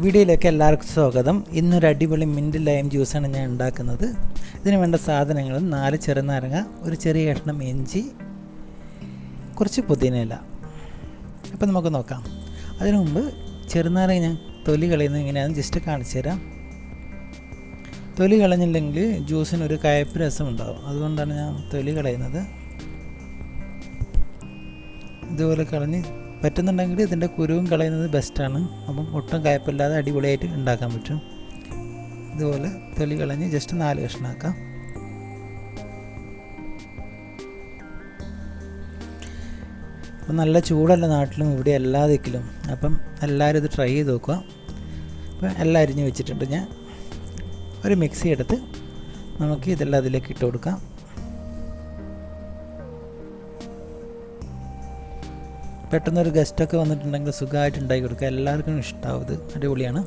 വീഡിയോയിലേക്ക് എല്ലാവർക്കും സ്വാഗതം. ഇന്നൊരു അടിപൊളി മിൻറ്റ് ലൈം ജ്യൂസാണ് ഞാൻ ഉണ്ടാക്കുന്നത്. ഇതിന് വേണ്ട സാധനങ്ങൾ 4 ചെറുനാരങ്ങ, ഒരു ചെറിയ കഷ്ണം ഇഞ്ചി, കുറച്ച് പുതിനയില. അപ്പോൾ നമുക്ക് നോക്കാം. അതിനു മുമ്പ് ചെറുനാരങ്ങ ഞാൻ തൊലി കളയുന്നത് എങ്ങനെയാണെന്ന് ജസ്റ്റ് കാണിച്ചു തരാം. തൊലി കളഞ്ഞില്ലെങ്കിൽ ജ്യൂസിനൊരു കയ്പ്പ് രസം ഉണ്ടാകും, അതുകൊണ്ടാണ് ഞാൻ തൊലി കളയുന്നത്. ഇതുപോലെ കളഞ്ഞ് പറ്റുന്നുണ്ടെങ്കിൽ ഇതിൻ്റെ കുരുവും കളയുന്നത് ബെസ്റ്റാണ്. അപ്പം ഒട്ടും കയ്പില്ലാതെ അടിപൊളിയായിട്ട് ഉണ്ടാക്കാൻ പറ്റും. ഇതുപോലെ തൊലി കളഞ്ഞ് ജസ്റ്റ് 4 കഷ്ണമാക്കാം. അപ്പം നല്ല ചൂടല്ല നാട്ടിലും ഇവിടെ എല്ലാ ദിക്കിലും. അപ്പം എല്ലാവരും ഇത് ട്രൈ ചെയ്ത് നോക്കുക. അപ്പം എല്ലാം അരിഞ്ഞ് വെച്ചിട്ടുണ്ട്. ഞാൻ ഒരു മിക്സി എടുത്ത് നമുക്ക് ഇതെല്ലാം അതിലേക്ക് ഇട്ട് കൊടുക്കാം. പെട്ടെന്നൊരു ഗസ്റ്റൊക്കെ വന്നിട്ടുണ്ടെങ്കിൽ സുഖമായിട്ട് ഉണ്ടാക്കി കൊടുക്കുക. എല്ലാവർക്കും ഇഷ്ടമാവും. ഇത് അടിപൊളിയാണ്.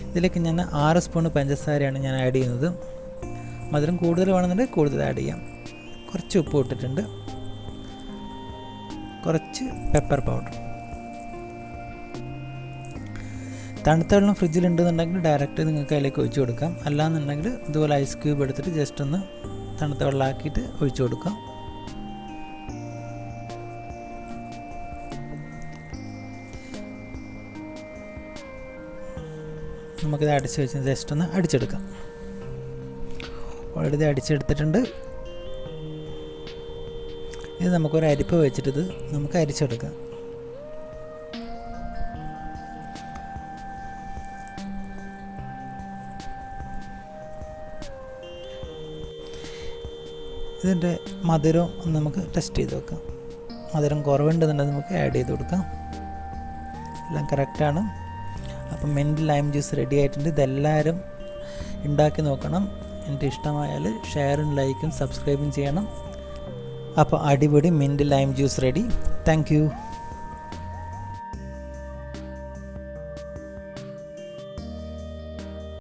ഇതിലേക്ക് ഞാൻ 6 സ്പൂൺ പഞ്ചസാരയാണ് ഞാൻ ആഡ് ചെയ്യുന്നത്. മധുരം കൂടുതൽ വേണമെന്നുണ്ടെങ്കിൽ കൂടുതൽ ആഡ് ചെയ്യാം. കുറച്ച് ഉപ്പ് ഇട്ടിട്ടുണ്ട്, കുറച്ച് പെപ്പർ പൗഡർ. തണുത്ത വെള്ളം ഫ്രിഡ്ജിലുണ്ടെന്നുണ്ടെങ്കിൽ ഡയറക്റ്റ് നിങ്ങൾക്ക് അതിലേക്ക് ഒഴിച്ചു കൊടുക്കാം. അല്ലാന്നുണ്ടെങ്കിൽ ഇതുപോലെ ഐസ് ക്യൂബ് എടുത്തിട്ട് ജസ്റ്റ് ഒന്ന് തണുത്ത വെള്ളമാക്കിയിട്ട് ഒഴിച്ചു കൊടുക്കാം. നമുക്കിത് അടിച്ച് വെച്ച് ജസ്റ്റ് ഒന്ന് അടിച്ചെടുക്കാം. ഓൾറെഡി അടിച്ചെടുത്തിട്ടുണ്ട്. ഇത് നമുക്കൊരു അരിപ്പ് വെച്ചിട്ട് നമുക്ക് അരിച്ചെടുക്കാം. ഇതിൻ്റെ മധുരം നമുക്ക് ടെസ്റ്റ് ചെയ്ത് വെക്കാം. മധുരം കുറവുണ്ടെന്നുണ്ടെങ്കിൽ നമുക്ക് ആഡ് ചെയ്ത് കൊടുക്കാം. എല്ലാം കറക്റ്റാണ്. അപ്പം മിൻറ്റ് ലൈം ജ്യൂസ് റെഡി ആയിട്ടുണ്ട്. ഇതെല്ലാവരും ഉണ്ടാക്കി നോക്കണം. എൻ്റെ ഇഷ്ടമായാൽ ഷെയറും ലൈക്കും സബ്സ്ക്രൈബും ചെയ്യണം. അപ്പോൾ അടിപൊളി mint lime juice ready. Thank U.